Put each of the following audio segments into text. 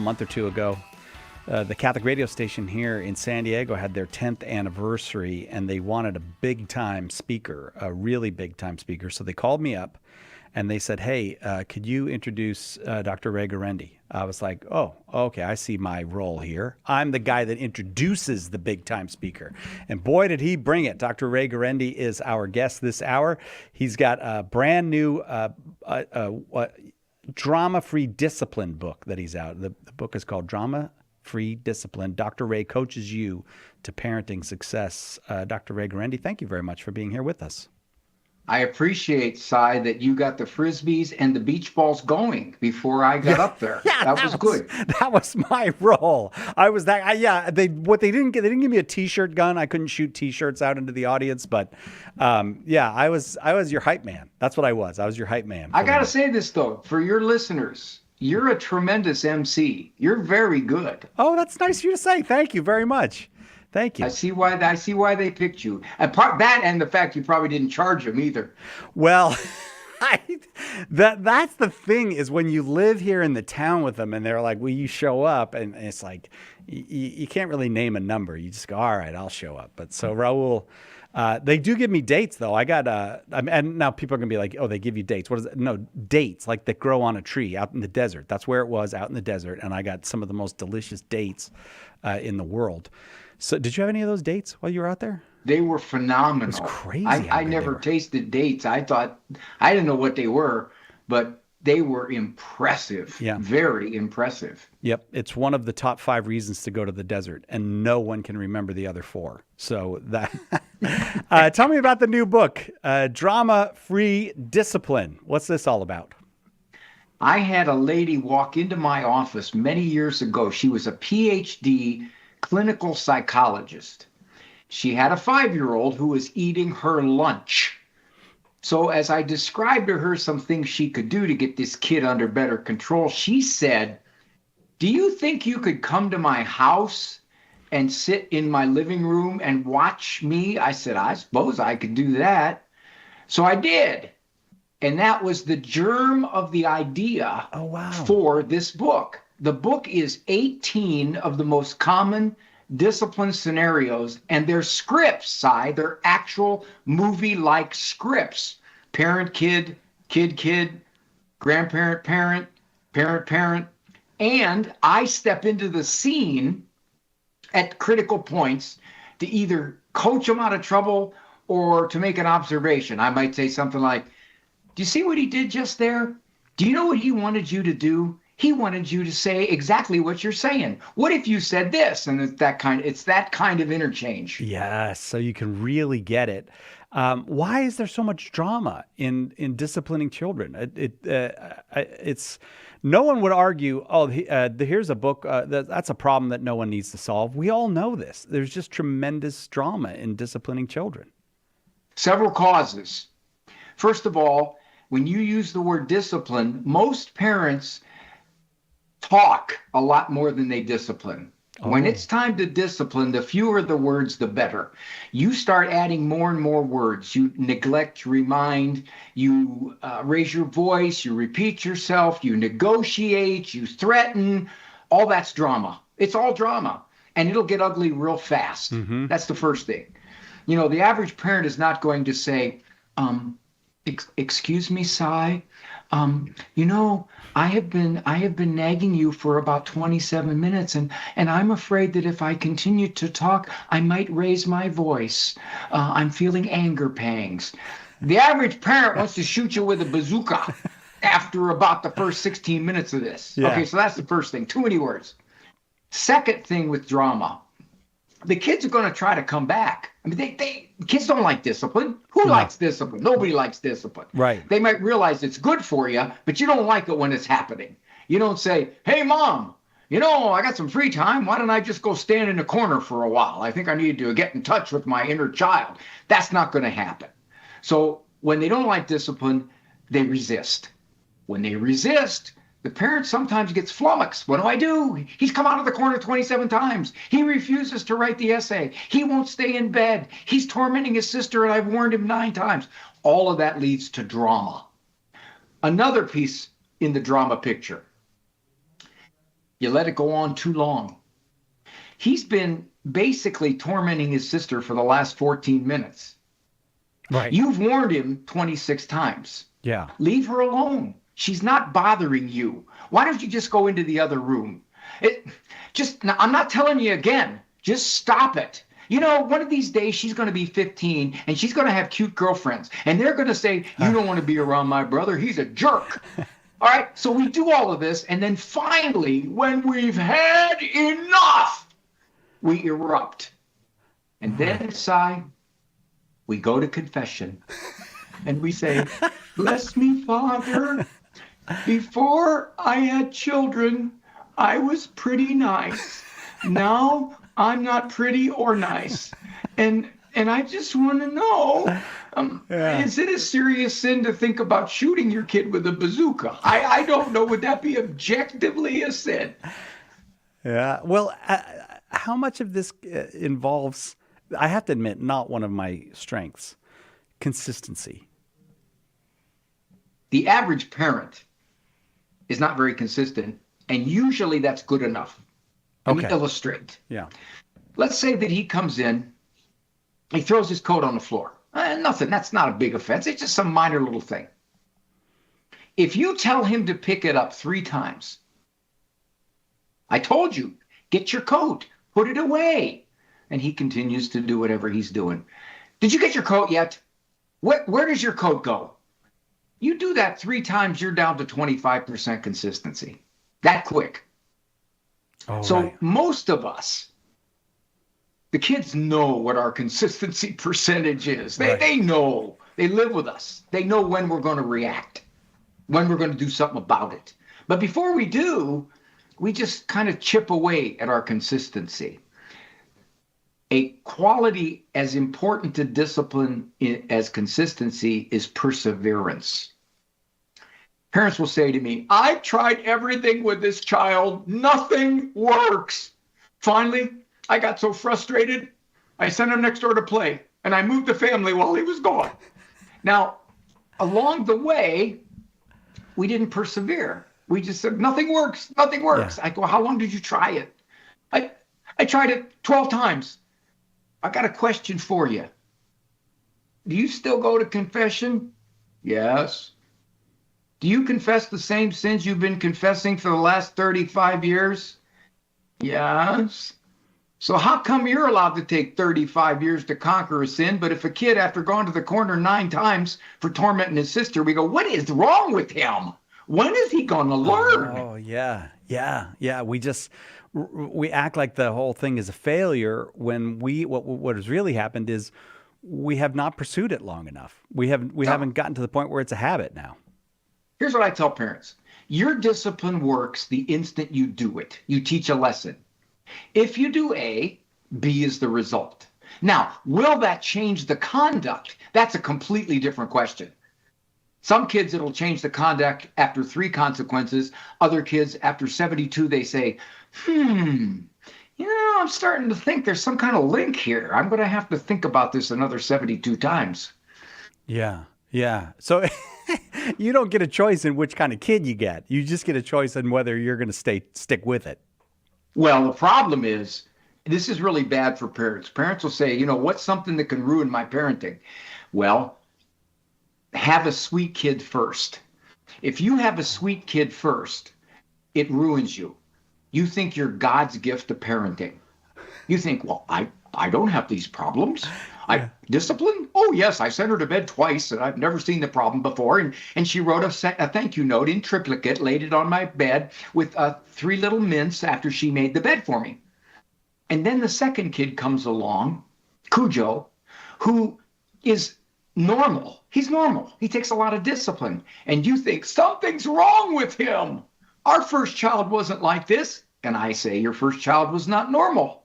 month or two ago. The Catholic radio station here in San Diego had their 10th anniversary, and they wanted a big-time speaker, a really big-time speaker. So they called me up, and they said, hey, could you introduce Dr. Ray Gaurendi? I was like, oh, okay, I see my role here. I'm the guy that introduces the big-time speaker. And boy, did he bring it. Dr. Ray Gaurendi is our guest this hour. He's got a brand new drama-free discipline book that he's out. The book is called Drama-Free Discipline. Dr. Ray coaches you to parenting success. Dr. Ray Gaurendi, thank you very much for being here with us. I appreciate, Cy, that you got the Frisbees and the beach balls going before I got up there. Yeah, that was good. That was my role. I was that. They didn't give me a T-shirt gun. I couldn't shoot T-shirts out into the audience, but I was your hype man. That's what I was. I was your hype man. I got to say this though, for your listeners, you're a tremendous MC. You're very good. Oh, that's nice of you to say. Thank you very much. Thank you. I see why they picked you. That and the fact you probably didn't charge them either. Well, that's the thing is when you live here in the town with them and they're like, will you show up? And it's like, you can't really name a number. You just go, all right, I'll show up. But so Raul, they do give me dates though. I got, and now people are going to be like, oh, they give you dates. What is it? No, dates like that grow on a tree out in the desert. That's where it was, out in the desert. And I got some of the most delicious dates in the world. So did you have any of those dates while you were out there? They were phenomenal. It was crazy. I never tasted dates. I didn't know what they were, but they were impressive. Yeah. Very impressive. Yep. It's one of the top 5 reasons to go to the desert, and no one can remember the other 4. So that tell me about the new book, Drama-Free Discipline. What's this all about? I had a lady walk into my office many years ago. She was a PhD clinical psychologist. She had a 5-year-old who was eating her lunch. So as I described to her some things she could do to get this kid under better control, she said, do you think you could come to my house and sit in my living room and watch me? I said, I suppose I could do that. So I did. And that was the germ of the idea for this book. The book is 18 of the most common discipline scenarios, and they're scripts, Cy. They're actual movie-like scripts. Parent, kid, kid, grandparent, parent, parent. And I step into the scene at critical points to either coach them out of trouble or to make an observation. I might say something like, do you see what he did just there? Do you know what he wanted you to do? He wanted you to say exactly what you're saying. What if you said this? And it's that kind of interchange. Yes, so you can really get it. Why is there so much drama in disciplining children? It's no one would argue, here's a book, that's a problem that no one needs to solve. We all know this. There's just tremendous drama in disciplining children. Several causes. First of all, when you use the word discipline, most parents talk a lot more than they discipline. When it's time to discipline, the fewer the words, the better. You start adding more and more words. You neglect, remind, you raise your voice, you repeat yourself, you negotiate, you threaten. All that's drama. It's all drama. And it'll get ugly real fast. Mm-hmm. That's the first thing. You know, the average parent is not going to say, excuse me, Cy, I have been nagging you for about 27 minutes, and I'm afraid that if I continue to talk, I might raise my voice. I'm feeling anger pangs. The average parent wants to shoot you with a bazooka after about the first 16 minutes of this. Yeah. Okay, so that's the first thing. Too many words. Second thing with drama, the kids are going to try to come back. I mean, kids don't like discipline. Who likes discipline? Nobody likes discipline. Right. They might realize it's good for you, but you don't like it when it's happening. You don't say, hey, Mom, I got some free time. Why don't I just go stand in the corner for a while? I think I need to get in touch with my inner child. That's not going to happen. So when they don't like discipline, they resist. When they resist, the parent sometimes gets flummoxed. What do? He's come out of the corner 27 times. He refuses to write the essay. He won't stay in bed. He's tormenting his sister, and I've warned him 9 times. All of that leads to drama. Another piece in the drama picture. You let it go on too long. He's been basically tormenting his sister for the last 14 minutes. Right. You've warned him 26 times. Yeah. Leave her alone. She's not bothering you. Why don't you just go into the other room? I'm not telling you again. Just stop it. You know, one of these days she's going to be 15 and she's going to have cute girlfriends. And they're going to say, you don't want to be around my brother. He's a jerk. All right. So we do all of this. And then finally, when we've had enough, we erupt. And then, Si, we go to confession. And we say, bless me, Father. Before I had children, I was pretty nice. Now I'm not pretty or nice. And I just want to know, is it a serious sin to think about shooting your kid with a bazooka? I don't know. Would that be objectively a sin? Yeah. Well, how much of this involves, I have to admit, not one of my strengths, consistency? The average parent is not very consistent, and usually that's good enough. Let me illustrate. Yeah. Let's say that he comes in, he throws his coat on the floor. Nothing, that's not a big offense. It's just some minor little thing. If you tell him to pick it up 3 times, I told you, get your coat, put it away. And he continues to do whatever he's doing. Did you get your coat yet? Where does your coat go? You do that 3 times, you're down to 25% consistency. That quick. Most of us, the kids know what our consistency percentage is. They know. They live with us. They know when we're going to react, when we're going to do something about it. But before we do, we just kind of chip away at our consistency. A quality as important to discipline as consistency is perseverance. Parents will say to me, I've tried everything with this child. Nothing works. Finally, I got so frustrated, I sent him next door to play, and I moved the family while he was gone. Now, along the way, we didn't persevere. We just said, nothing works. Nothing works. Yeah. I go, how long did you try it? I tried it 12 times. I got a question for you. Do you still go to confession? Yes. Do you confess the same sins you've been confessing for the last 35 years? Yes. So how come you're allowed to take 35 years to conquer a sin, but if a kid, after going to the corner 9 times for tormenting his sister, we go, what is wrong with him? When is he going to learn? Oh, yeah. We act like the whole thing is a failure when what has really happened is we have not pursued it long enough. We haven't gotten to the point where it's a habit now. Here's what I tell parents. Your discipline works the instant you do it. You teach a lesson. If you do A, B is the result. Now, will that change the conduct? That's a completely different question. Some kids, it'll change the conduct after 3 consequences. Other kids, after 72, they say, I'm starting to think there's some kind of link here. I'm going to have to think about this another 72 times. Yeah. So you don't get a choice in which kind of kid you get. You just get a choice in whether you're going to stick with it. Well, the problem is, this is really bad for parents. Parents will say, what's something that can ruin my parenting? Well, have a sweet kid first. If you have a sweet kid first, it ruins you. You think you're God's gift to parenting. You think, well, I don't have these problems. Discipline? Oh, yes, I sent her to bed twice, and I've never seen the problem before. And she wrote a thank you note in triplicate, laid it on my bed with 3 little mints after she made the bed for me. And then the second kid comes along, Cujo, who is normal. He's normal. He takes a lot of discipline. And you think, something's wrong with him. Our first child wasn't like this. And I say, your first child was not normal.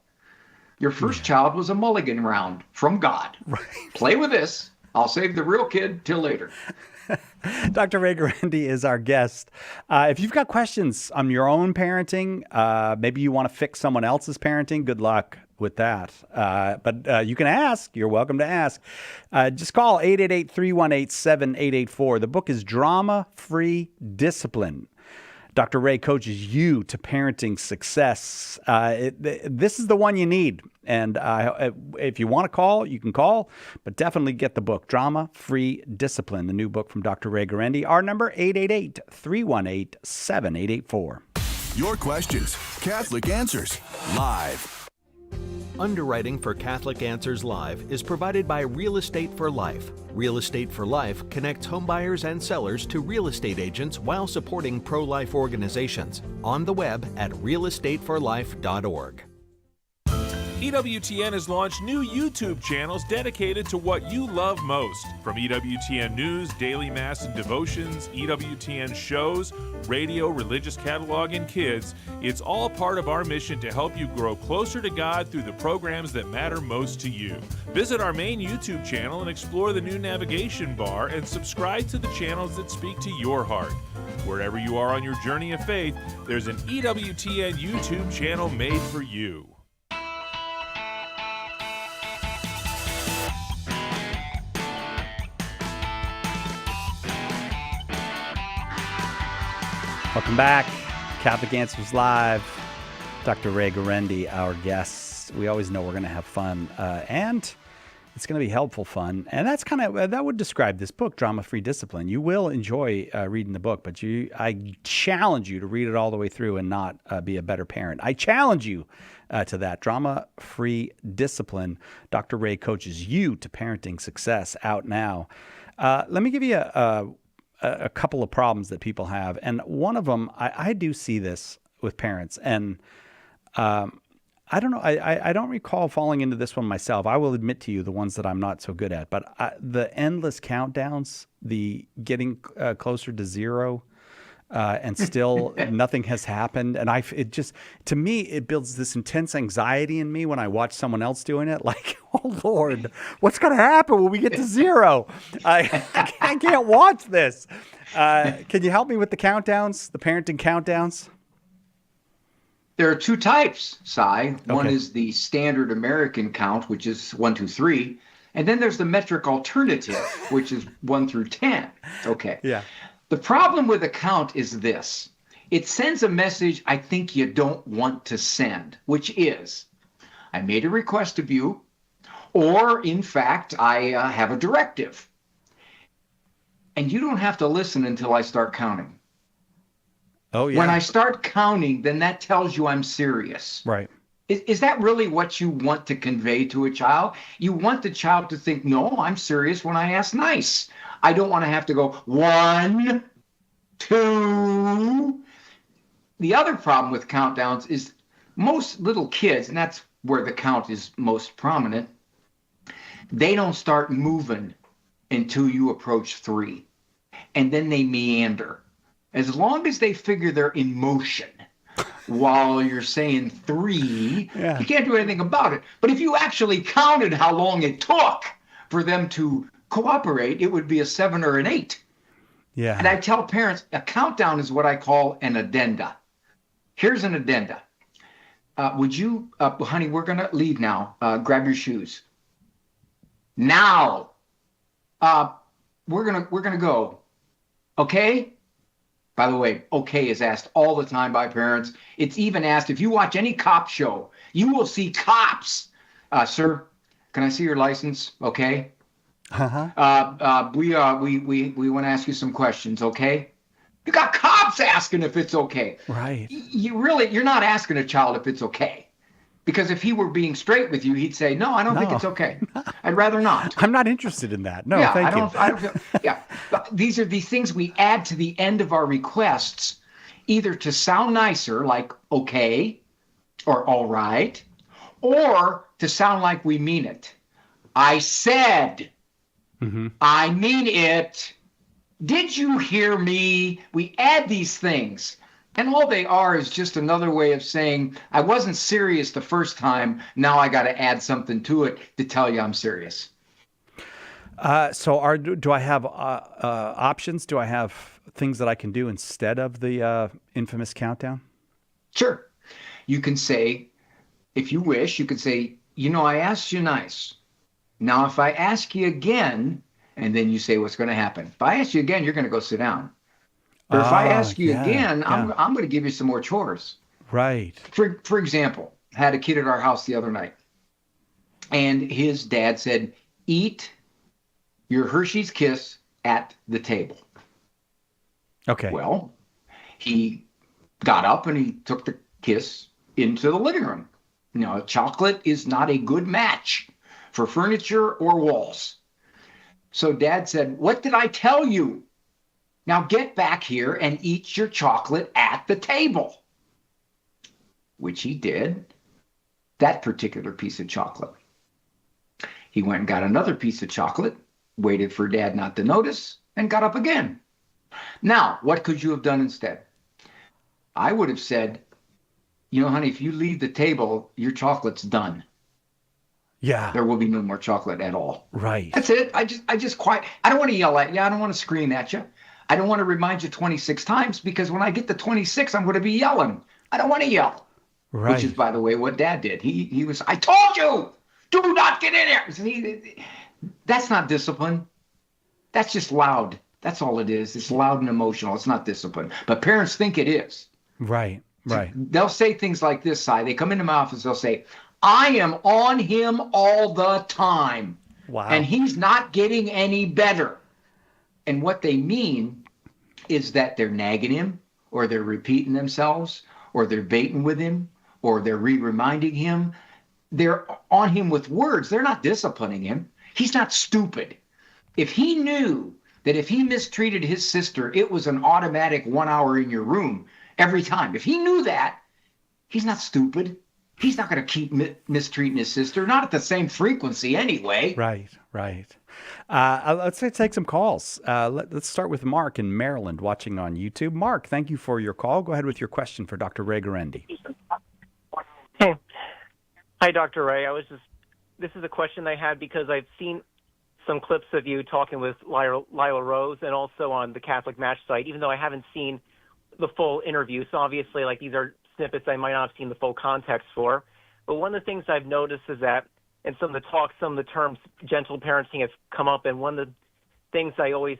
Your first child was a mulligan round from God. Right. Play with this. I'll save the real kid till later. Dr. Ray Gaurendi is our guest. If you've got questions on your own parenting, maybe you want to fix someone else's parenting, good luck with that. But you can ask. You're welcome to ask. Just call 888-318-7884. The book is Drama Free Discipline. Dr. Ray coaches you to parenting success. This is the one you need. And if you want to call, you can call, but definitely get the book, Drama Free Discipline, the new book from Dr. Ray Gaurendi. Our number, 888-318-7884. Your questions, Catholic Answers, live. Underwriting for Catholic Answers Live is provided by Real Estate for Life. Real Estate for Life connects homebuyers and sellers to real estate agents while supporting pro-life organizations. On the web at realestateforlife.org. EWTN has launched new YouTube channels dedicated to what you love most. From EWTN News, Daily Mass and Devotions, EWTN shows, radio, religious catalog, and kids, it's all part of our mission to help you grow closer to God through the programs that matter most to you. Visit our main YouTube channel and explore the new navigation bar and subscribe to the channels that speak to your heart. Wherever you are on your journey of faith, there's an EWTN YouTube channel made for you. Welcome back. Catholic Answers Live. Dr. Ray Gaurendi, our guest. We always know we're going to have fun, and it's going to be helpful fun. And that's kind of that would describe this book, Drama Free Discipline. You will enjoy reading the book, but I challenge you to read it all the way through and not be a better parent. I challenge you to that. Drama Free Discipline. Dr. Ray coaches you to parenting success. Out now. Let me give you a couple of problems that people have. And one of them, I do see this with parents. And I don't know, I don't recall falling into this one myself. I will admit to you the ones that I'm not so good at. But the endless countdowns, the getting closer to zero, and still nothing has happened. And to me, it builds this intense anxiety in me when I watch someone else doing it. Like, oh Lord, what's going to happen when we get to zero? I can't watch this. Can you help me with the countdowns, the parenting countdowns? There are two types, Cy. One Okay. is the standard American count, which is 1, 2, 3. And then there's the metric alternative, which is 1 through 10. Okay. Yeah. The problem with a count is this. It sends a message I think you don't want to send, which is, I made a request of you, or in fact, I have a directive. And you don't have to listen until I start counting. Oh, yeah. When I start counting, then that tells you I'm serious. Right. Is that really what you want to convey to a child? You want the child to think, no, I'm serious when I ask nice. I don't want to have to go 1, 2. The other problem with countdowns is most little kids, and that's where the count is most prominent, they don't start moving until you approach 3. And then they meander. As long as they figure they're in motion while you're saying 3, Yeah. you can't do anything about it. But if you actually counted how long it took for them to cooperate, it would be a 7 or an 8. Yeah. And I tell parents, a countdown is what I call an addenda. Here's an addenda. Would you, honey, we're going to leave now. Grab your shoes. Now, we're gonna go. Okay? By the way, okay is asked all the time by parents. It's even asked, if you watch any cop show, you will see cops. Sir, can I see your license? Okay. Uh-huh. We want to ask you some questions, okay? You got cops asking if it's okay. Right. You're not asking a child if it's okay. Because if he were being straight with you, he'd say, no, I don't think No. it's okay. I'd rather not. I'm not interested in that. No, Yeah, thank you. I don't feel, yeah. But these are the things we add to the end of our requests, either to sound nicer, like okay, or all right, or to sound like we mean it. I said, I mean it. Did you hear me? We add these things. And all they are is just another way of saying, I wasn't serious the first time. Now I got to add something to it to tell you I'm serious. So do I have options? Do I have things that I can do instead of the infamous countdown? Sure. You can say, if you wish, you could say, I asked you nice. Now, if I ask you again, and then you say what's going to happen. If I ask you again, you're going to go sit down. Or if I Ah, ask you yeah, again, yeah. I'm going to give you some more chores. Right. For example, had a kid at our house the other night, and his dad said, "Eat your Hershey's Kiss at the table." Okay. Well, he got up and he took the kiss into the living room. Now, chocolate is not a good match for furniture or walls. So Dad said, "What did I tell you? Now get back here and eat your chocolate at the table." Which he did, that particular piece of chocolate. He went and got another piece of chocolate, waited for Dad not to notice, and got up again. Now, what could you have done instead? I would have said, honey, if you leave the table, your chocolate's done. Yeah. There will be no more chocolate at all. Right. That's it. I don't want to yell at you. I don't want to scream at you. I don't want to remind you 26 times, because when I get to 26, I'm going to be yelling. I don't want to yell. Right. Which is, by the way, what Dad did. He was, "I told you, do not get in there." See, that's not discipline. That's just loud. That's all it is. It's loud and emotional. It's not discipline. But parents think it is. Right. Right. They'll say things like this, Si. They come into my office, they'll say, "I am on him all the time. Wow. And he's not getting any better." And what they mean is that they're nagging him, or they're repeating themselves, or they're baiting with him, or they're reminding him. They're on him with words. They're not disciplining him. He's not stupid. If he knew that if he mistreated his sister, it was an automatic 1 hour in your room every time. If he knew that, he's not stupid. He's not going to keep mistreating his sister, not at the same frequency anyway. Right. Right. Let's take some calls. Let's start with Mark in Maryland, watching on YouTube. Mark, thank you for your call. Go ahead with your question for Dr. Ray Gaurendi. Hey. Hi, Dr. Ray. This is a question I had because I've seen some clips of you talking with Lila Rose and also on the Catholic Match site, even though I haven't seen the full interview. So obviously, these are snippets I might not have seen the full context for. But one of the things I've noticed is that in some of the talks, some of the terms gentle parenting have come up. And one of the things I always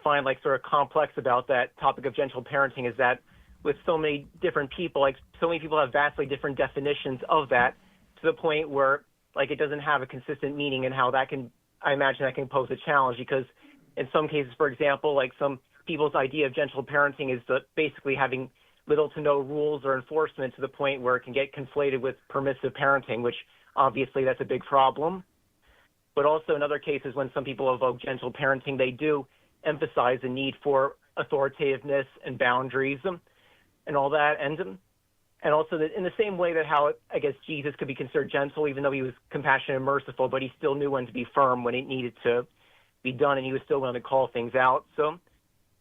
find sort of complex about that topic of gentle parenting is that with so many different people, so many people have vastly different definitions of that, to the point where it doesn't have a consistent meaning, and how I imagine that can pose a challenge, because in some cases, for example, some people's idea of gentle parenting is basically having little to no rules or enforcement, to the point where it can get conflated with permissive parenting, which obviously that's a big problem. But also in other cases, when some people evoke gentle parenting, they do emphasize the need for authoritativeness and boundaries and all that. And also in the same way that how, I guess, Jesus could be considered gentle, even though he was compassionate and merciful, but he still knew when to be firm when it needed to be done, and he was still willing to call things out. So,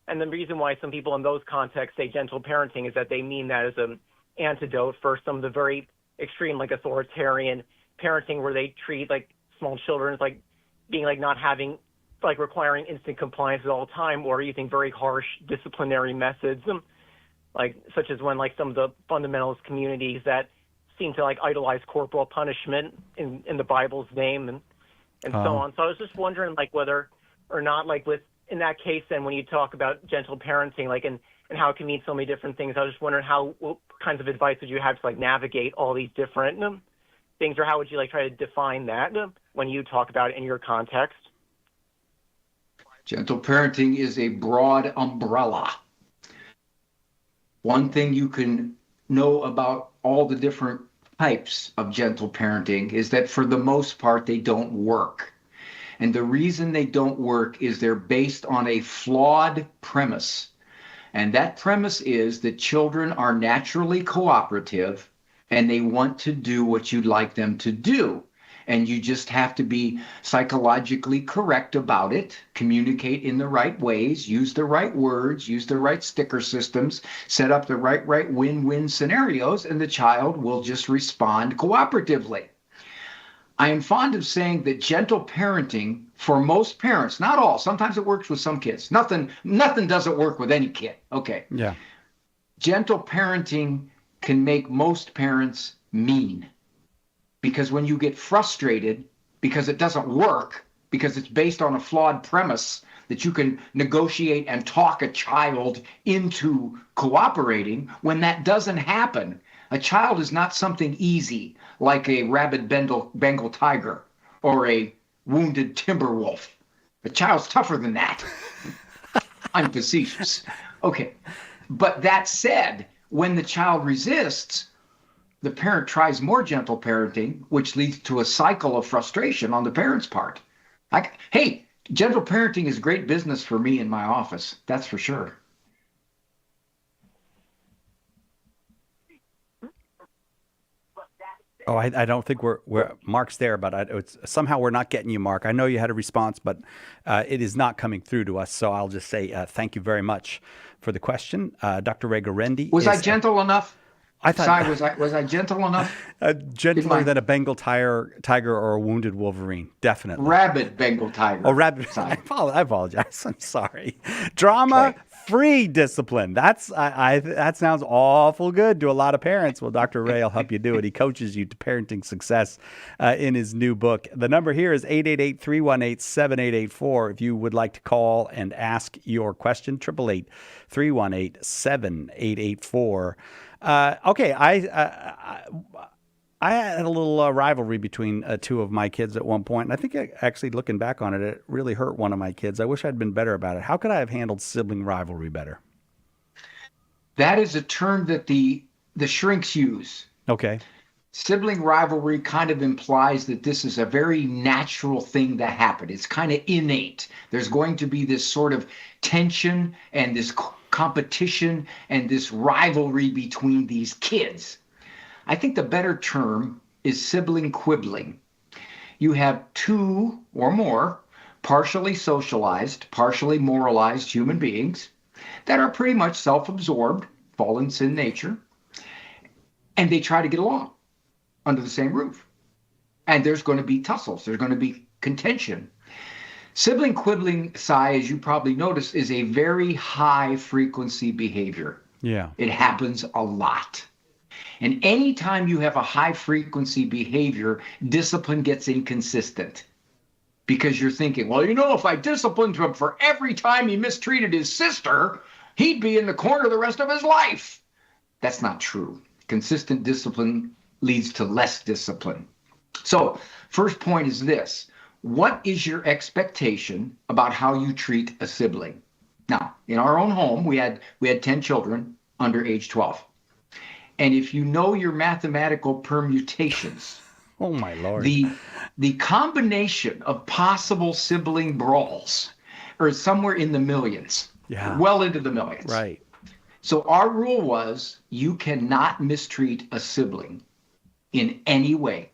and the reason why some people in those contexts say gentle parenting is that they mean that as an antidote for some of the very extreme, authoritarian parenting, where they treat small children as being not having, requiring instant compliance at all time, or using very harsh disciplinary methods. Such as when some of the fundamentalist communities that seem to idolize corporal punishment in the Bible's name and so on. So I was just wondering whether or not in that case, then when you talk about gentle parenting and how it can mean so many different things, I was just wondering what kinds of advice would you have to navigate all these different things, or how would you try to define that when you talk about it in your context? Gentle parenting is a broad umbrella. One thing you can know about all the different types of gentle parenting is that for the most part, they don't work. And the reason they don't work is they're based on a flawed premise. And that premise is that children are naturally cooperative and they want to do what you'd like them to do. And you just have to be psychologically correct about it, communicate in the right ways, use the right words, use the right sticker systems, set up the right win-win scenarios, and the child will just respond cooperatively. I am fond of saying that gentle parenting, for most parents, not all, sometimes it works with some kids. Nothing doesn't work with any kid. Okay. Yeah. Gentle parenting can make most parents mean. Because when you get frustrated because it doesn't work, because it's based on a flawed premise that you can negotiate and talk a child into cooperating. When that doesn't happen, a child is not something easy like a rabid Bengal tiger or a wounded timber wolf. A child's tougher than that. I'm facetious. Okay. But that said, when the child resists, the parent tries more gentle parenting, which leads to a cycle of frustration on the parent's part. Hey, gentle parenting is great business for me in my office. That's for sure. Oh, I don't think we're Mark's there, but somehow we're not getting you, Mark. I know you had a response, but it is not coming through to us. So I'll just say thank you very much for the question, Dr. Ray Gaurendi. Was I gentle enough? I thought was I gentle enough? Gentler than a Bengal tiger or a wounded wolverine, definitely. Rabid Bengal tiger. Oh, rabid. I apologize. I'm sorry. Drama-free discipline. That sounds awful good to a lot of parents. Well, Dr. Ray will help you do it. He coaches you to parenting success in his new book. The number here is 888-318-7884. If you would like to call and ask your question, 888-318-7884. Okay, I had a little rivalry between two of my kids at one point, and I think actually looking back on it, it really hurt one of my kids. I wish I'd been better about it. How could I have handled sibling rivalry better? That is a term that the shrinks use. Okay. Sibling rivalry kind of implies that this is a very natural thing to happen. It's kind of innate. There's going to be this sort of tension and this competition and this rivalry between these kids. I think the better term is sibling quibbling. You have two or more partially socialized, partially moralized human beings that are pretty much self-absorbed, fallen sin nature, and they try to get along under the same roof. And there's going to be tussles. There's going to be contention. Sibling quibbling, Cy, as you probably noticed, is a very high frequency behavior. Yeah. It happens a lot. And anytime you have a high frequency behavior, discipline gets inconsistent. Because you're thinking, well, if I disciplined him for every time he mistreated his sister, he'd be in the corner the rest of his life. That's not true. Consistent discipline leads to less discipline. So, first point is this. What is your expectation about how you treat a sibling? Now, in our own home, we had 10 children under age 12. And if you know your mathematical permutations, oh my Lord, the combination of possible sibling brawls are somewhere in the millions. Yeah. Well into the millions. Right. So our rule was you cannot mistreat a sibling in any way.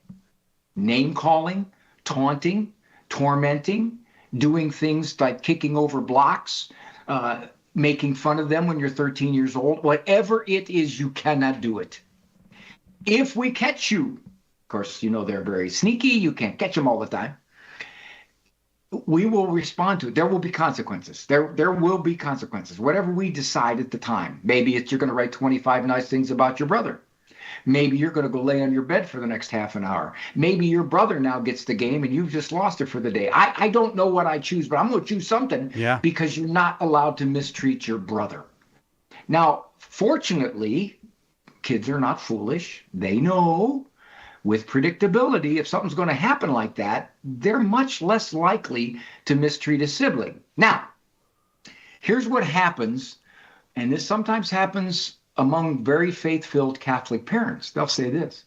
Name calling, taunting, tormenting, doing things like kicking over blocks, making fun of them when you're 13 years old, whatever it is, you cannot do it. If we catch you, of course, they're very sneaky. You can't catch them all the time. We will respond to it. There will be consequences. There will be consequences. Whatever we decide at the time. Maybe you're going to write 25 nice things about your brother. Maybe you're going to go lay on your bed for the next half an hour. Maybe your brother now gets the game and you've just lost it for the day. I don't know what I choose, but I'm going to choose something because you're not allowed to mistreat your brother. Now, fortunately, kids are not foolish. They know with predictability, if something's going to happen like that, they're much less likely to mistreat a sibling. Now, here's what happens, and this sometimes happens among very faith-filled Catholic parents. They'll say this: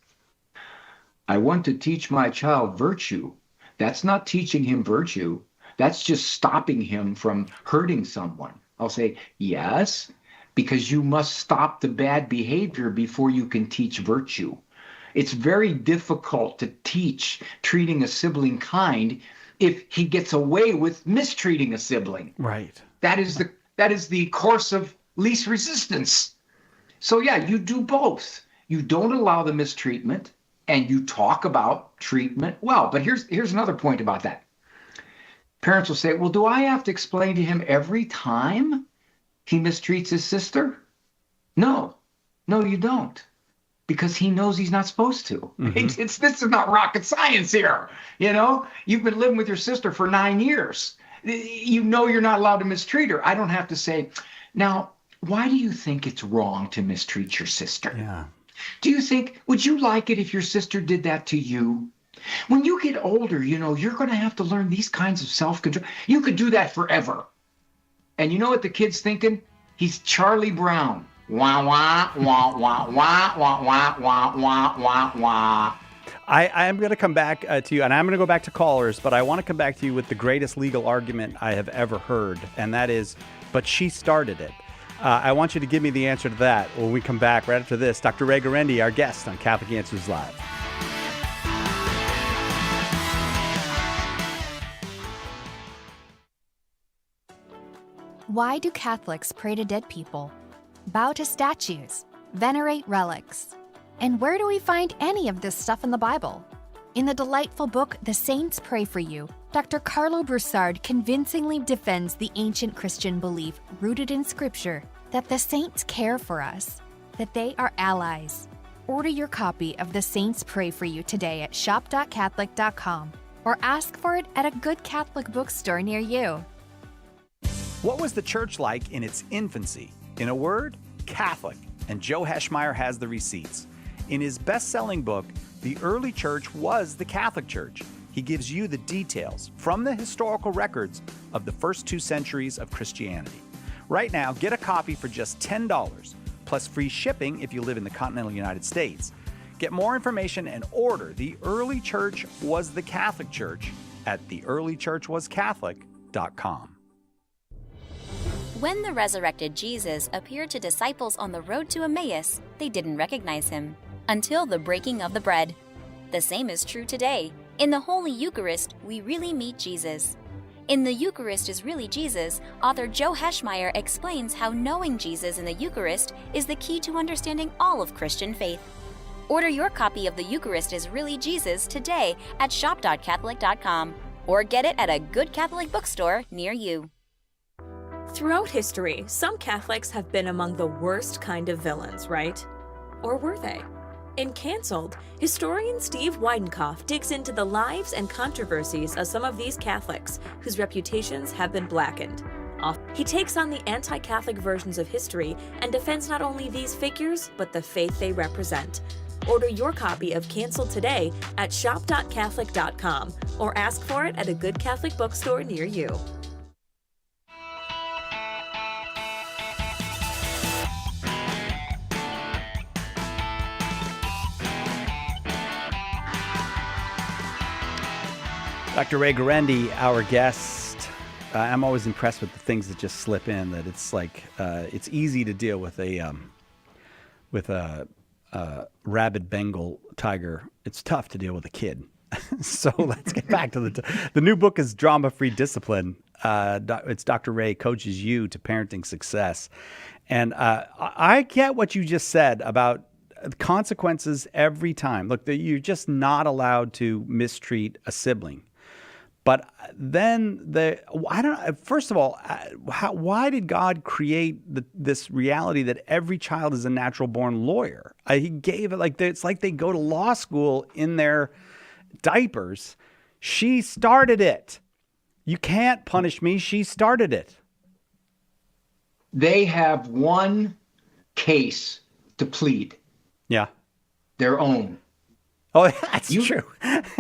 I want to teach my child virtue. That's not teaching him virtue. That's just stopping him from hurting someone. I'll say, yes, because you must stop the bad behavior before you can teach virtue. It's very difficult to teach treating a sibling kind if he gets away with mistreating a sibling. Right. That is the course of least resistance. So yeah, you do both. You don't allow the mistreatment and you talk about treatment well. But here's another point about that. Parents will say, well, do I have to explain to him every time he mistreats his sister? No, you don't. Because he knows he's not supposed to. Mm-hmm. This is not rocket science here. You've been living with your sister for 9 years. You know you're not allowed to mistreat her. I don't have to say, now, why do you think it's wrong to mistreat your sister? Yeah. Do you think, would you like it if your sister did that to you? When you get older, you're going to have to learn these kinds of self-control. You could do that forever. And you know what the kid's thinking? He's Charlie Brown. Wah, wah, wah, wah, wah, wah, wah, wah, wah, wah, wah. I am going to come back to you, and I'm going to go back to callers, but I want to come back to you with the greatest legal argument I have ever heard, and that is, but she started it. I want you to give me the answer to that when we come back right after this. Dr. Ray Gaurendi, our guest on Catholic Answers Live. Why do Catholics pray to dead people, bow to statues, venerate relics? And where do we find any of this stuff in the Bible? In the delightful book, The Saints Pray for You, Dr. Carlo Broussard convincingly defends the ancient Christian belief rooted in Scripture that the saints care for us, that they are allies. Order your copy of The Saints Pray for You today at shop.catholic.com or ask for it at a good Catholic bookstore near you. What was the church like in its infancy? In a word, Catholic. And Joe Heschmeyer has the receipts. In his best-selling book, The Early Church Was the Catholic Church, he gives you the details from the historical records of the first 2 centuries of Christianity. Right now, get a copy for just $10, plus free shipping if you live in the continental United States. Get more information and order The Early Church Was the Catholic Church at theearlychurchwascatholic.com. When the resurrected Jesus appeared to disciples on the road to Emmaus, they didn't recognize him until the breaking of the bread. The same is true today. In the Holy Eucharist, we really meet Jesus. In The Eucharist is Really Jesus, author Joe Heschmeyer explains how knowing Jesus in the Eucharist is the key to understanding all of Christian faith. Order your copy of The Eucharist is Really Jesus today at shop.catholic.com or get it at a good Catholic bookstore near you. Throughout history, some Catholics have been among the worst kind of villains, right? Or were they? In Cancelled, historian Steve Weidenkopf digs into the lives and controversies of some of these Catholics whose reputations have been blackened. He takes on the anti-Catholic versions of history and defends not only these figures, but the faith they represent. Order your copy of Cancelled today at shop.catholic.com or ask for it at a good Catholic bookstore near you. Dr. Ray Gaurendi, our guest. I'm always impressed with the things that just slip in. That it's like it's easy to deal with a rabid Bengal tiger. It's tough to deal with a kid. So let's get back to the new book is Drama-Free Discipline. It's Dr. Ray coaches you to parenting success, and I get what you just said about consequences every time. Look, you're just not allowed to mistreat a sibling. But then I don't know. First of all, why did God create this reality that every child is a natural born lawyer? He gave it it's like they go to law school in their diapers. She started it. You can't punish me. She started it. They have one case to plead. Yeah. Their own. Oh, that's true.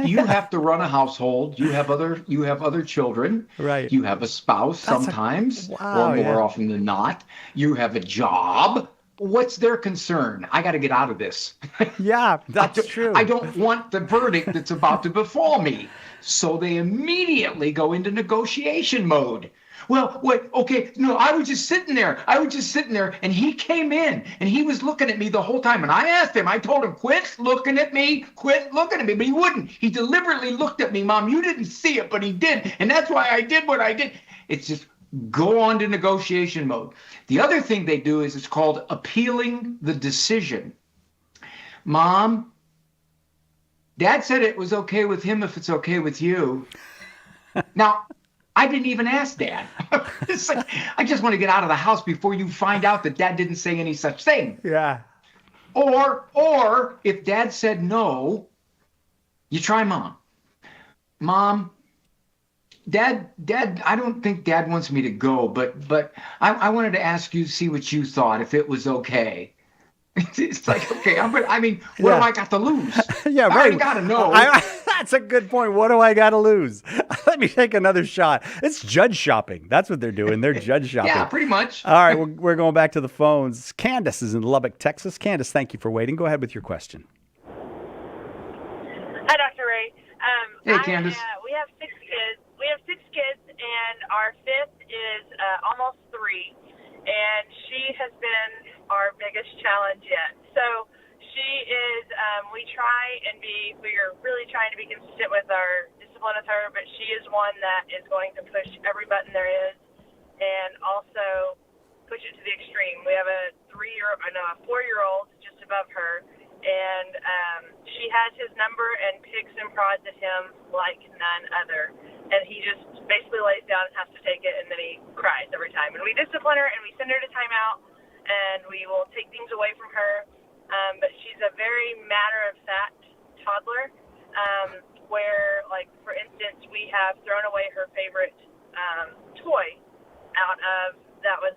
You have to run a household. You have other children. Right. You have a spouse sometimes, or more often than not. You have a job. What's their concern? I got to get out of this. Yeah, that's true. I don't want the verdict that's about to befall me. So they immediately go into negotiation mode. Well, wait, okay, no, I was just sitting there, and he came in, and he was looking at me the whole time, and I asked him, I told him, quit looking at me, but he wouldn't. He deliberately looked at me, Mom, you didn't see it, but he did, and that's why I did what I did. It's just go on to negotiation mode. The other thing they do is it's called appealing the decision. Mom, Dad said it was okay with him if it's okay with you. Now, I didn't even ask Dad. It's like, I just want to get out of the house before you find out that Dad didn't say any such thing. Yeah. Or if Dad said no, you try Mom. Mom, Dad, I don't think Dad wants me to go, but I wanted to ask you, see what you thought, if it was okay. It's like, okay, I mean, what do Yeah. I got to lose? Yeah, I right. already got to know. That's a good point. What do I got to lose? Let me take another shot. It's judge shopping. That's what they're doing. They're judge shopping. Yeah, pretty much. All right, we're going back to the phones. Candace is in Lubbock, Texas. Candace, thank you for waiting. Go ahead with your question. Hi, Dr. Ray. Hey, Candace. We have 6 kids. We have 6 kids, and our 5th is almost 3, and she has been our biggest challenge yet. So she is. We're really trying to be consistent with our discipline with her, but she is one that is going to push every button there is, and also push it to the extreme. We have a 4-year-old just above her. And she has his number and picks and prods at him like none other. And he just basically lays down and has to take it, and then he cries every time. And we discipline her, and we send her to timeout, and we will take things away from her. But she's a very matter-of-fact toddler, where, like, for instance, we have thrown away her favorite toy out of, that was,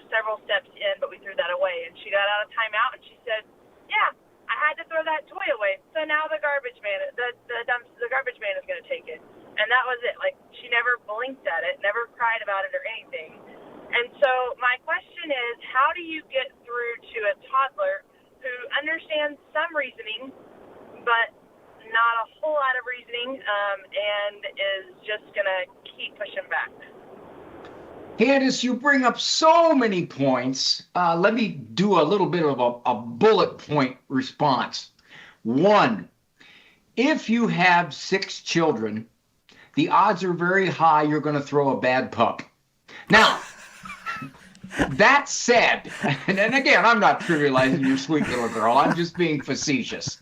several steps in, but we threw that away. And she got out of timeout, and she said, yeah, I had to throw that toy away. So now the garbage man, the garbage man is going to take it. And that was it. Like, she never blinked at it, never cried about it or anything. And so my question is, how do you get through to a toddler who understands some reasoning, but not a whole lot of reasoning, and is just going to keep pushing back? Candace, you bring up so many points. Let me do a little bit of a bullet point response. 1, if you have 6 children, the odds are very high you're going to throw a bad pup. Now, that said, and again, I'm not trivializing your sweet little girl. I'm just being facetious.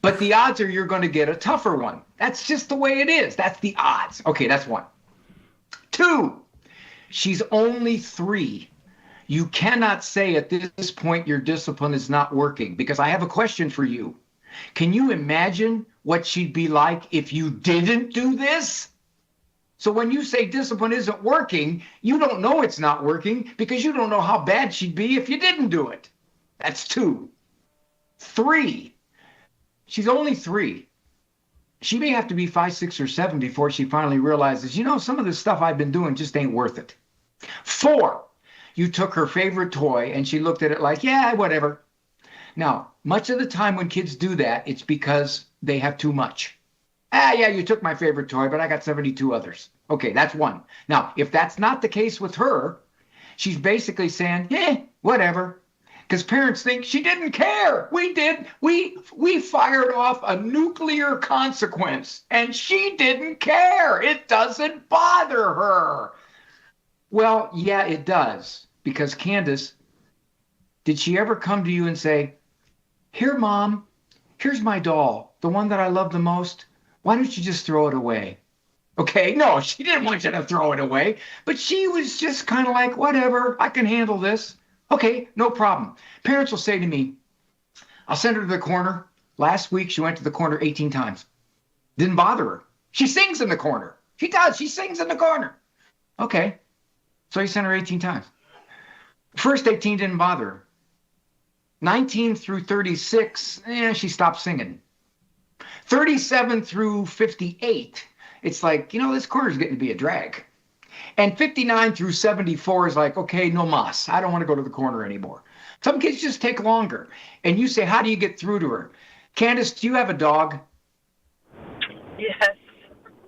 But the odds are you're going to get a tougher one. That's just the way it is. That's the odds. Okay, that's 1. 2, she's only 3. You cannot say at this point your discipline is not working, because I have a question for you. Can you imagine what she'd be like if you didn't do this? So when you say discipline isn't working, you don't know it's not working because you don't know how bad she'd be if you didn't do it. That's 2. 3, she's only 3. She may have to be 5, 6, or 7 before she finally realizes, some of the stuff I've been doing just ain't worth it. 4, you took her favorite toy and she looked at it like, yeah, whatever. Now, much of the time when kids do that, it's because they have too much. Yeah, you took my favorite toy, but I got 72 others. Okay, that's 1. Now, if that's not the case with her, she's basically saying, whatever. Because parents think she didn't care. We did. We fired off a nuclear consequence, and she didn't care. It doesn't bother her. Well, yeah, it does. Because Candace, did she ever come to you and say, here, Mom, here's my doll, the one that I love the most. Why don't you just throw it away? Okay, no, she didn't want you to throw it away, but she was just kind of like, whatever, I can handle this. Okay, no problem. Parents will say to me, I'll send her to the corner. Last week, she went to the corner 18 times. Didn't bother her. She sings in the corner. She does. She sings in the corner. Okay, so you sent her 18 times. First 18 didn't bother her. 19 through 36, she stopped singing. 37 through 58, it's like, this corner's getting to be a drag. And 59 through 74 is like, okay, no mas. I don't want to go to the corner anymore. Some kids just take longer. And you say, how do you get through to her? Candace, do you have a dog? Yes.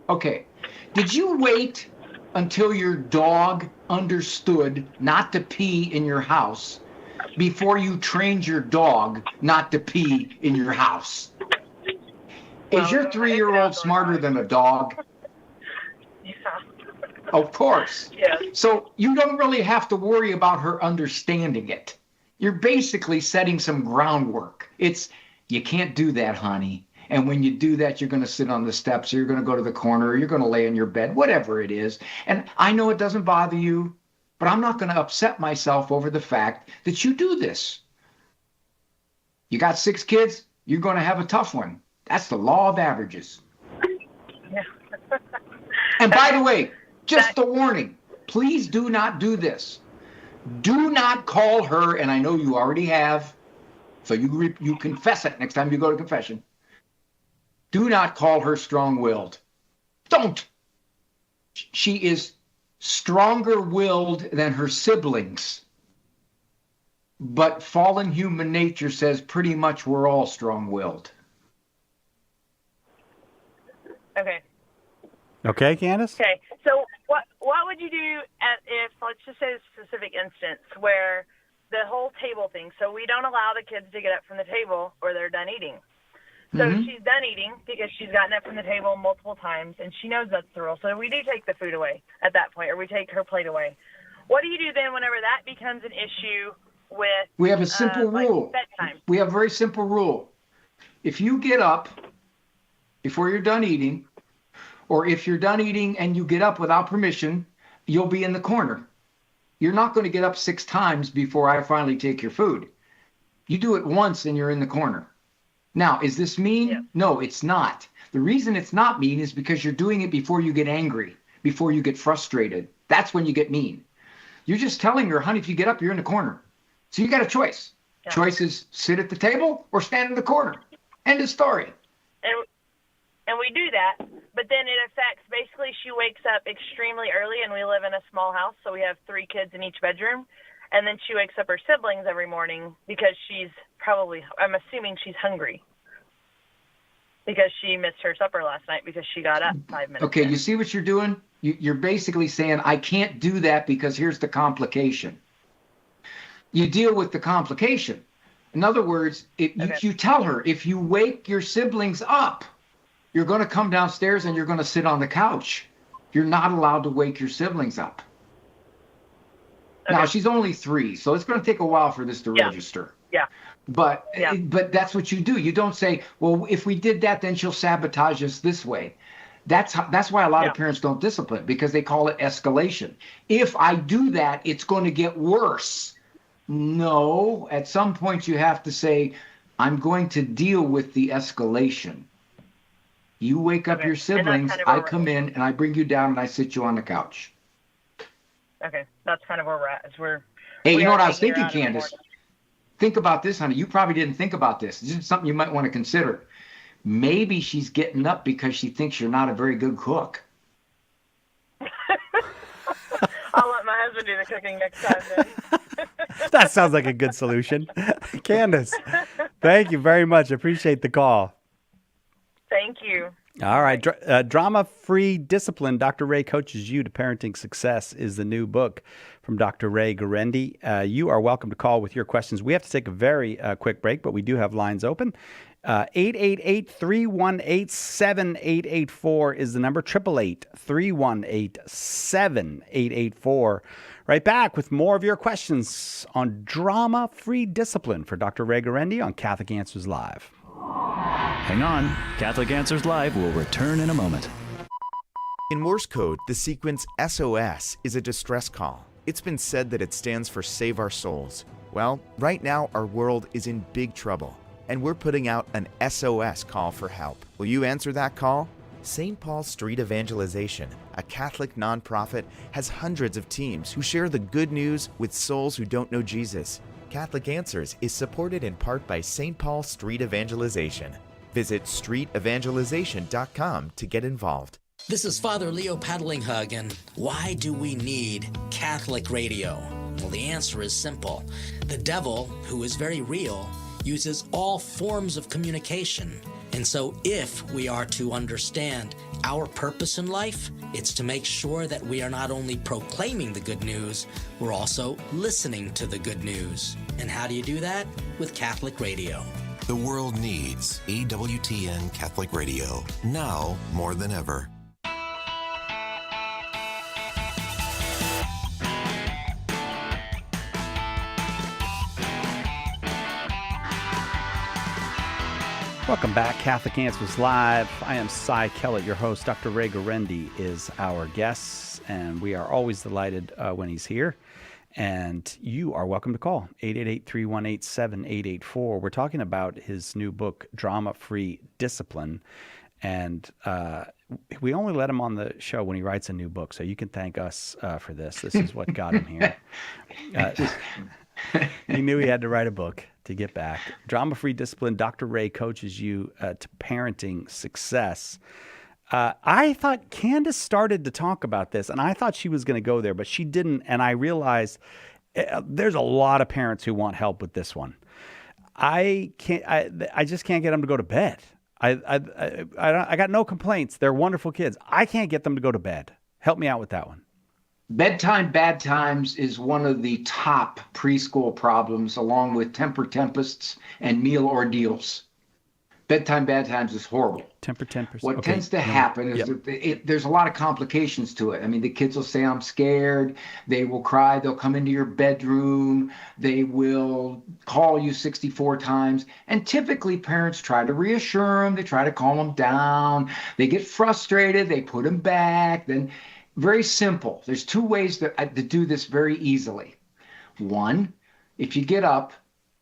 Okay. Did you wait until your dog understood not to pee in your house before you trained your dog not to pee in your house? Is your 3-year-old smarter than a dog? Yeah. Of course. Yes. So you don't really have to worry about her understanding it. You're basically setting some groundwork. You can't do that, honey. And when you do that, you're going to sit on the steps, or you're going to go to the corner, or you're going to lay in your bed, whatever it is. And I know it doesn't bother you, but I'm not going to upset myself over the fact that you do this. You got 6 kids, you're going to have a tough one. That's the law of averages. Yeah. And by the way, just a warning, please do not do this. Do not call her, and I know you already have, so you confess it next time you go to confession. Do not call her strong-willed. Don't. She is stronger-willed than her siblings. But fallen human nature says pretty much we're all strong-willed. Okay. Okay, Candace? Okay. So what would you do if, let's just say a specific instance where the whole table thing, so we don't allow the kids to get up from the table or they're done eating. So she's done eating because she's gotten up from the table multiple times, and she knows that's the rule. So we do take the food away at that point, or we take her plate away. What do you do then whenever that becomes an issue with We have a simple rule. bedtime? We have a very simple rule. If you get up before you're done eating, or if you're done eating and you get up without permission, you'll be in the corner. You're not going to get up 6 times before I finally take your food. You do it once and you're in the corner. Now, is this mean? Yeah. No, it's not. The reason it's not mean is because you're doing it before you get angry, before you get frustrated. That's when you get mean. You're just telling her, honey, if you get up, you're in the corner. So you got a choice. Yeah. Choice is sit at the table or stand in the corner. End of story. And we do that, but then it affects, basically she wakes up extremely early, and we live in a small house, so we have 3 kids in each bedroom, and then she wakes up her siblings every morning because she's probably, I'm assuming she's hungry because she missed her supper last night because she got up 5 minutes Okay, in. you see what you're doing? You're basically saying, I can't do that because here's the complication. You deal with the complication. In other words, you tell her, if you wake your siblings up, you're going to come downstairs and you're going to sit on the couch. You're not allowed to wake your siblings up. Okay. Now, she's only 3, so it's going to take a while for this to register. Yeah. But that's what you do. You don't say, well, if we did that, then she'll sabotage us this way. That's why a lot of parents don't discipline, because they call it escalation. If I do that, it's going to get worse. No, at some point you have to say, I'm going to deal with the escalation. You wake up your siblings, I come in and I bring you down and I sit you on the couch. Okay, that's kind of where we're at. Hey, you know what I was thinking, Candace? Think about this, honey. You probably didn't think about this. This is something you might want to consider. Maybe she's getting up because she thinks you're not a very good cook. I'll let my husband do the cooking next time then. That sounds like a good solution. Candace, thank you very much. Appreciate the call. Thank you. All right. Drama-Free Discipline, Dr. Ray Coaches You to Parenting Success is the new book from Dr. Ray Gaurendi. You are welcome to call with your questions. We have to take a very quick break, but we do have lines open. 888-318-7884 is the number. 888-318-7884. Right back with more of your questions on Drama-Free Discipline for Dr. Ray Gaurendi on Catholic Answers Live. Hang on. Catholic Answers Live will return in a moment. In Morse code, the sequence SOS is a distress call. It's been said that it stands for Save Our Souls. Well, right now our world is in big trouble, and we're putting out an SOS call for help. Will you answer that call? St. Paul Street Evangelization, a Catholic nonprofit, has hundreds of teams who share the good news with souls who don't know Jesus. Catholic Answers is supported in part by St. Paul Street Evangelization. Visit streetevangelization.com to get involved. This is Father Leo Paddlinghug, and why do we need Catholic radio? Well, the answer is simple. The devil, who is very real, uses all forms of communication. And so if we are to understand our purpose in life, it's to make sure that we are not only proclaiming the good news, we're also listening to the good news. And how do you do that? With Catholic radio. The world needs EWTN Catholic Radio, now more than ever. Welcome back, Catholic Answers Live. I am Cy Kellett, your host. Dr. Ray Gaurendi is our guest, and we are always delighted when he's here. And you are welcome to call, 888-318-7884. We're talking about his new book, Drama-Free Discipline. And we only let him on the show when he writes a new book. So you can thank us for this. This is what got him here. He knew he had to write a book to get back. Drama-free discipline. Dr. Ray coaches you to parenting success. I thought Candace started to talk about this, and I thought she was going to go there, but she didn't. And I realized there's a lot of parents who want help with this one. I just can't get them to go to bed. I got no complaints. They're wonderful kids. I can't get them to go to bed. Help me out with that one. Bedtime bad times is one of the top preschool problems, along with temper tempests and meal ordeals. Bedtime bad times is horrible. Temper tempers. What tends to happen is there's a lot of complications to it. I mean, the kids will say, I'm scared. They will cry. They'll come into your bedroom. They will call you 64 times. And typically parents try to reassure them. They try to calm them down. They get frustrated. They put them back. Then very simple. There's two ways to do this very easily. One, if you get up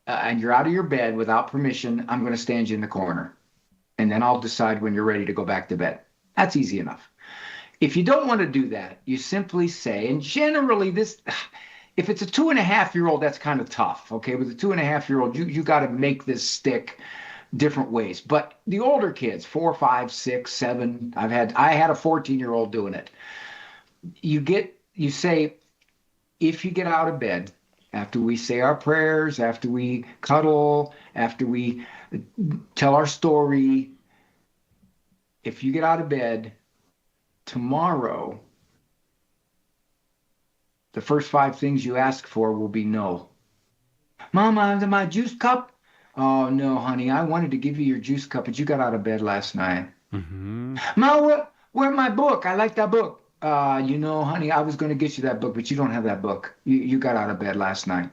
and you're out of your bed without permission, I'm going to stand you in the corner. And then I'll decide when you're ready to go back to bed. That's easy enough. If you don't want to do that, you simply say, and generally this, if it's a 2.5-year-old, that's kind of tough. Okay, with a 2.5-year-old, you got to make this stick different ways. But the older kids, 4, 5, 6, 7, I had a 14-year-old doing it. You say, if you get out of bed, after we say our prayers, after we cuddle, after we tell our story, if you get out of bed tomorrow, the first 5 things you ask for will be no. Mama, my juice cup? Oh, no, honey, I wanted to give you your juice cup, but you got out of bed last night. Mm-hmm. Ma, where's my book? I like that book. Honey, I was going to get you that book, but you don't have that book. You got out of bed last night.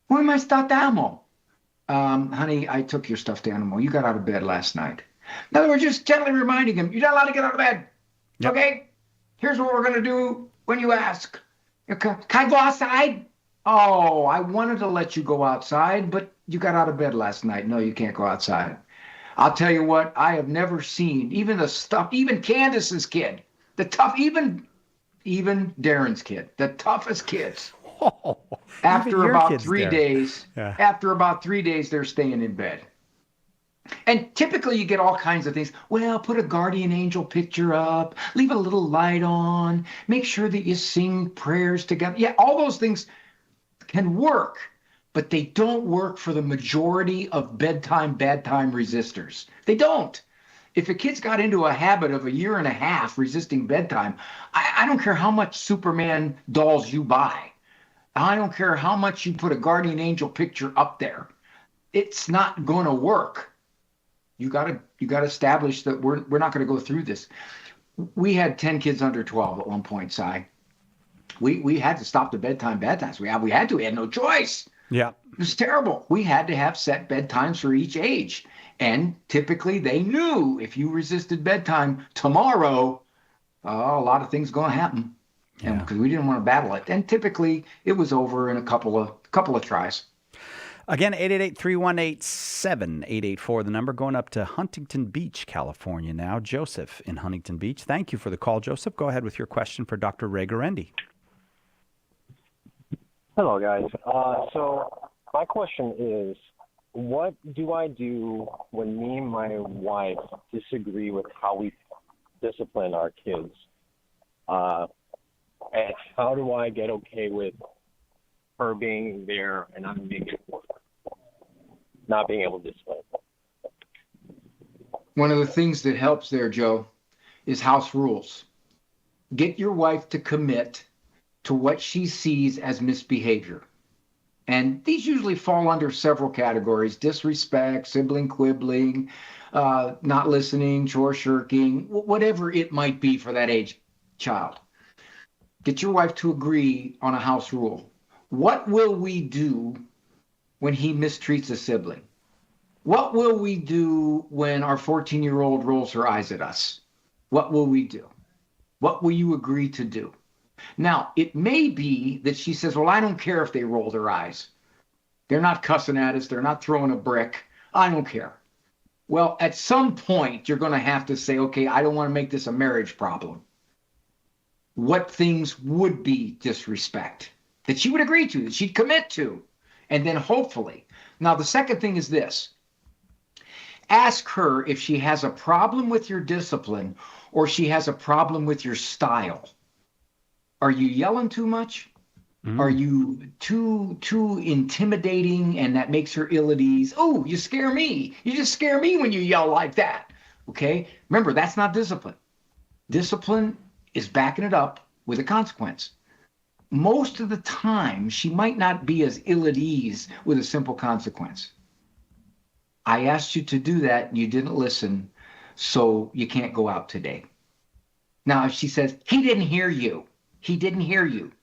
Where's my stuffed animal? Honey, I took your stuffed animal. You got out of bed last night. In other words, just gently reminding him, you're not allowed to get out of bed. Yep. Okay? Here's what we're going to do when you ask. Can I go outside? Oh, I wanted to let you go outside, but you got out of bed last night. No, you can't go outside. I'll tell you what, I have never seen, even Candace's kid, the tough, even Darren's kid, the toughest kids. Oh, after about 3 Darren. days, after about 3 days, they're staying in bed. And typically you get all kinds of things. Well, put a guardian angel picture up, leave a little light on, make sure that you sing prayers together. Yeah, all those things can work, but they don't work for the majority of bedtime, bad time resistors. They don't. If a kid's got into a habit of 1.5 years resisting bedtime, I don't care how much Superman dolls you buy. I don't care how much you put a guardian angel picture up there. It's not going to work. You got to establish that we're not going to go through this. We had 10 kids under 12 at one point, Si. We had to stop the bedtime bad times. We had no choice. Yeah. It was terrible. We had to have set bedtimes for each age. And typically they knew if you resisted bedtime tomorrow, a lot of things going to happen. Yeah. Because we didn't want to battle it. And typically it was over in a couple of tries. Again, 888-318-7884, the number, going up to Huntington Beach, California now. Joseph in Huntington Beach. Thank you for the call, Joseph. Go ahead with your question for Dr. Ray Gaurendi. Hello, guys. So my question is, what do I do when me and my wife disagree with how we discipline our kids? And how do I get okay with her being there and I'm being not being able to discipline? One of the things that helps there, Joe, is house rules. Get your wife to commit to what she sees as misbehavior. And these usually fall under several categories: disrespect, sibling quibbling, not listening, chore shirking, whatever it might be for that age child. Get your wife to agree on a house rule. What will we do when he mistreats a sibling? What will we do when our 14-year-old rolls her eyes at us? What will we do? What will you agree to do? Now, it may be that she says, well, I don't care if they roll their eyes. They're not cussing at us. They're not throwing a brick. I don't care. Well, at some point, you're going to have to say, okay, I don't want to make this a marriage problem. What things would be disrespect that she would agree to, that she'd commit to? And then hopefully. Now, the second thing is this. Ask her if she has a problem with your discipline or she has a problem with your style. Are you yelling too much? Are you too intimidating and that makes her ill at ease? Oh, you scare me. You just scare me when you yell like that. Okay? Remember, that's not discipline. Discipline is backing it up with a consequence. Most of the time, she might not be as ill at ease with a simple consequence. I asked you to do that and you didn't listen, so you can't go out today. Now, if she says, he didn't hear you. He didn't hear you.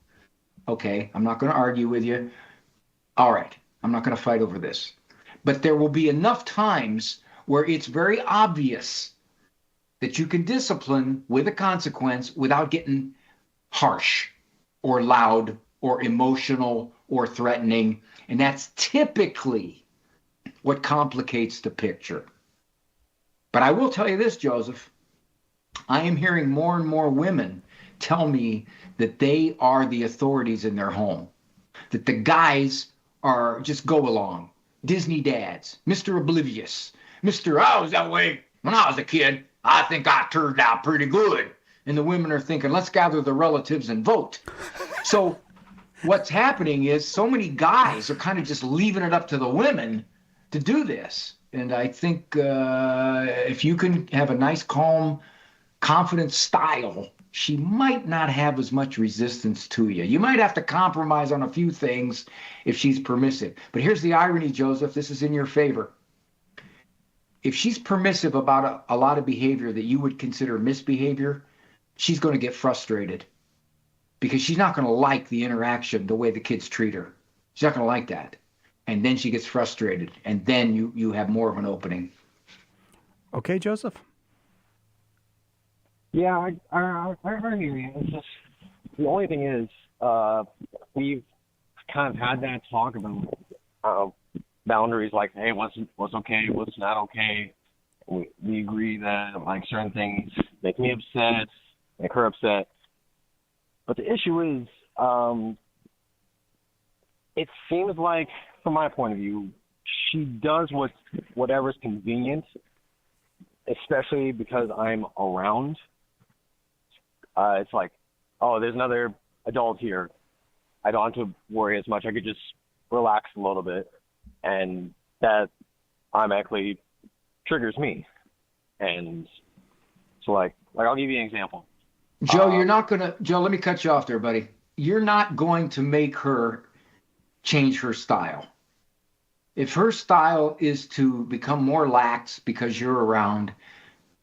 Okay, I'm not going to argue with you. All right, I'm not going to fight over this. But there will be enough times where it's very obvious that you can discipline with a consequence without getting harsh or loud or emotional or threatening. And that's typically what complicates the picture. But I will tell you this, Joseph. I am hearing more and more women tell me that they are the authorities in their home, that the guys are just go along, Disney dads, Mr. Oblivious, Mr. I was that way when I was a kid. I think I turned out pretty good. And the women are thinking, let's gather the relatives and vote. So what's happening is so many guys are kind of just leaving it up to the women to do this. And I think if you can have a nice, calm, confident style, she might not have as much resistance to you. You might have to compromise on a few things if she's permissive. But here's the irony, Joseph. This is in your favor. If she's permissive about a lot of behavior that you would consider misbehavior, she's going to get frustrated because she's not going to like the interaction, the way the kids treat her. She's not going to like that. And then she gets frustrated, and then you have more of an opening. Okay, Joseph? Yeah, I hear you. It's just, the only thing is, we've kind of had that talk about boundaries, like, hey, what's okay, what's not okay. We agree that, like, certain things make me upset, make her upset. But the issue is, it seems like, from my point of view, she does whatever's convenient, especially because I'm around. It's like, oh, there's another adult here. I don't have to worry as much. I could just relax a little bit. And that automatically triggers me. And so, like I'll give you an example. Joe, you're not going to, Joe, let me cut you off there, buddy. You're not going to make her change her style. If her style is to become more lax because you're around,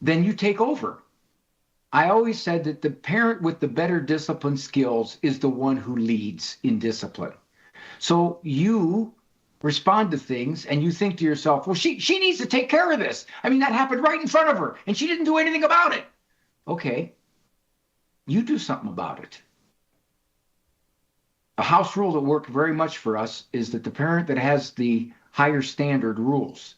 then you take over. I always said that the parent with the better discipline skills is the one who leads in discipline. So you respond to things and you think to yourself, well, she needs to take care of this. I mean, that happened right in front of her and she didn't do anything about it. Okay, you do something about it. A house rule that worked very much for us is that the parent that has the higher standard rules.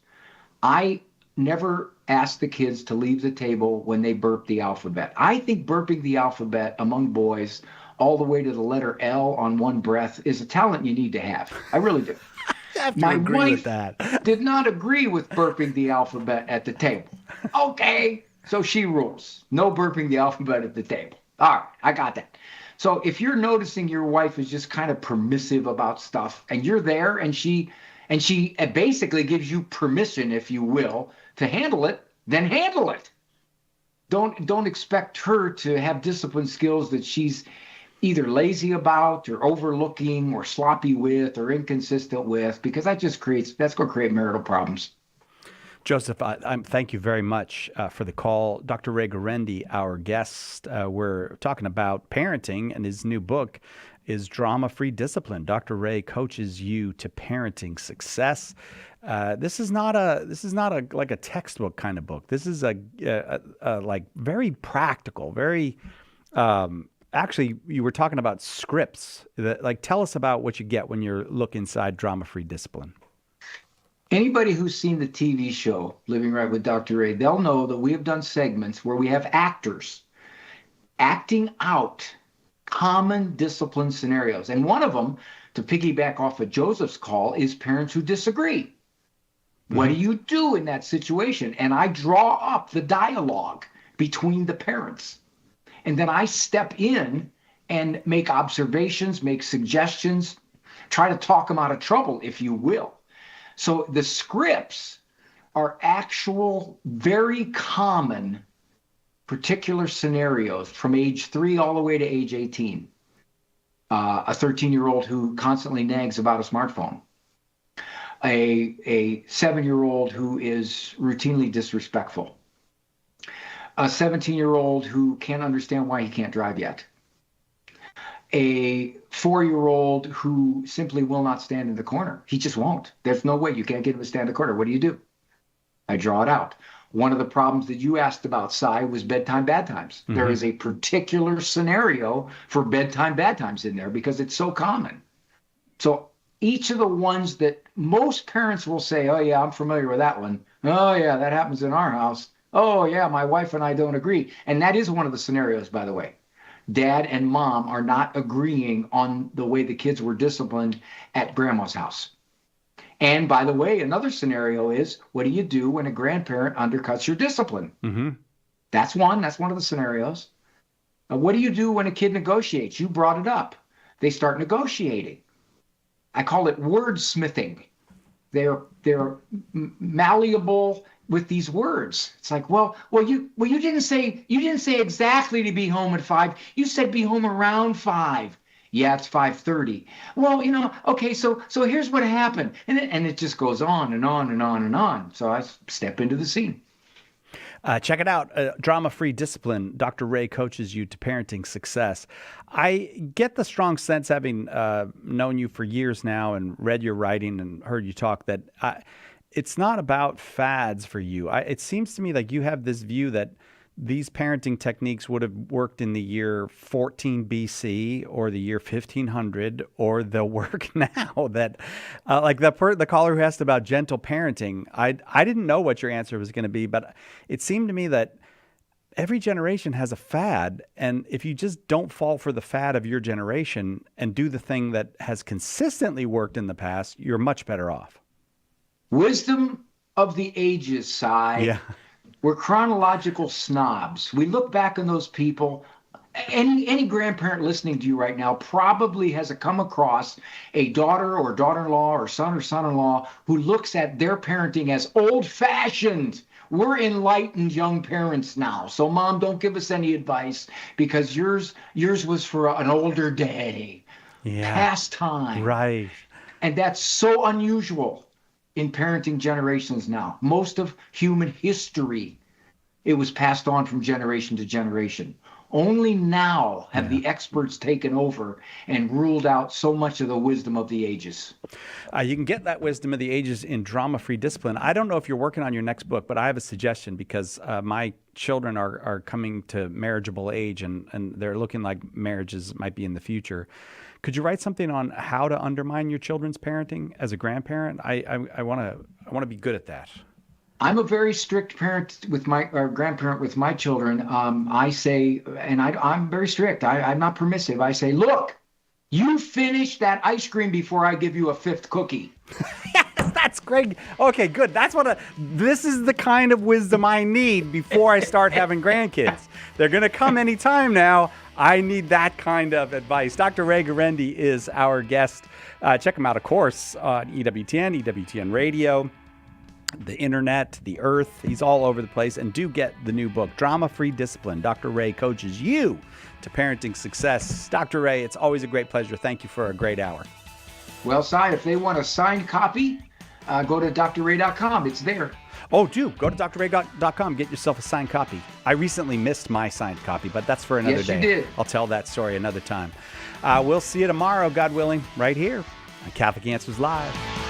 I never ask the kids to leave the table when they burp the alphabet. I think burping the alphabet among boys all the way to the letter L on one breath is a talent you need to have. I really do. My wife did not agree with burping the alphabet at the table. Okay, so she rules. No burping the alphabet at the table. All right, I got that. So if you're noticing your wife is just kind of permissive about stuff and you're there and she basically gives you permission, if you will, to handle it, then handle it. Don't expect her to have discipline skills that she's either lazy about or overlooking or sloppy with or inconsistent with, because that's going to create marital problems. Joseph, thank you very much for the call. Dr. Ray Gaurendi, our guest, we're talking about parenting, and his new book is Drama-Free Discipline. Dr. Ray coaches you to parenting success. This is not like a textbook kind of book. This is a like very practical, very actually, you were talking about scripts. Tell us about what you get when you look inside Drama-Free Discipline. Anybody who's seen the TV show Living Right with Dr. Ray, they'll know that we have done segments where we have actors acting out common discipline scenarios. And one of them, to piggyback off of Joseph's call, is parents who disagree. What do you do in that situation? And I draw up the dialogue between the parents. And then I step in and make observations, make suggestions, try to talk them out of trouble, if you will. So the scripts are actual, very common particular scenarios from age 3 all the way to age 18. A 13-year-old who constantly nags about a smartphone. A 7-year-old who is routinely disrespectful. A 17-year-old who can't understand why he can't drive yet. A 4-year-old who simply will not stand in the corner. He just won't. There's no way you can't get him to stand in the corner. What do? I draw it out. One of the problems that you asked about, Cy, was bedtime bad times. Mm-hmm. There is a particular scenario for bedtime bad times in there because it's so common. So each of the ones that most parents will say, oh, yeah, I'm familiar with that one. Oh, yeah, that happens in our house. Oh, yeah, my wife and I don't agree. And that is one of the scenarios, by the way. Dad and mom are not agreeing on the way the kids were disciplined at grandma's house. And by the way, another scenario is, what do you do when a grandparent undercuts your discipline? Mm-hmm. That's one of the scenarios. What do you do when a kid negotiates? You brought it up. They start negotiating. I call it wordsmithing. They're malleable with these words. It's like, you didn't say exactly to be home at 5. You said be home around 5. Yeah, it's 5:30. Well, okay, so here's what happened. And it just goes on and on and on and on. So I step into the scene. Check it out. Drama-free discipline. Dr. Ray coaches you to parenting success. I get the strong sense, having known you for years now and read your writing and heard you talk, that it's not about fads for you. It seems to me like you have this view that these parenting techniques would have worked in the year 14 BC or the year 1500, or they'll work now. That, like the caller who asked about gentle parenting, I didn't know what your answer was going to be, but it seemed to me that every generation has a fad, and if you just don't fall for the fad of your generation and do the thing that has consistently worked in the past, you're much better off. Wisdom of the ages, Cy. Yeah. We're chronological snobs. We look back on those people. Any grandparent listening to you right now probably has come across a daughter or daughter-in-law or son-in-law who looks at their parenting as old-fashioned. We're enlightened young parents now. So, Mom, don't give us any advice because yours was for an older day. Yeah. Past time. Right. And that's so unusual in parenting generations now. Most of human history, it was passed on from generation to generation. Only now have the experts taken over and ruled out so much of the wisdom of the ages. You can get that wisdom of the ages in Drama-Free Discipline. I don't know if you're working on your next book, but I have a suggestion because my children are coming to marriageable age and they're looking like marriages might be in the future. Could you write something on how to undermine your children's parenting as a grandparent? I want to be good at that. I'm a very strict parent with grandparent with my children. I say, and I'm very strict. I'm not permissive. I say, look, you finish that ice cream before I give you a 5th cookie. Yes, that's great. Okay, good. This is the kind of wisdom I need before I start having grandkids. They're going to come anytime now. I need that kind of advice. Dr. Ray Gaurendi is our guest. Check him out, of course, on EWTN, EWTN Radio, the internet, the earth. He's all over the place. And do get the new book, Drama-Free Discipline. Dr. Ray coaches you to parenting success. Dr. Ray, it's always a great pleasure. Thank you for a great hour. Well, Si, if they want a signed copy, go to drray.com. It's there. Oh, do go to drray.com. Get yourself a signed copy. I recently missed my signed copy, but that's for another day. Yes, you did. I'll tell that story another time. We'll see you tomorrow, God willing, right here on Catholic Answers Live.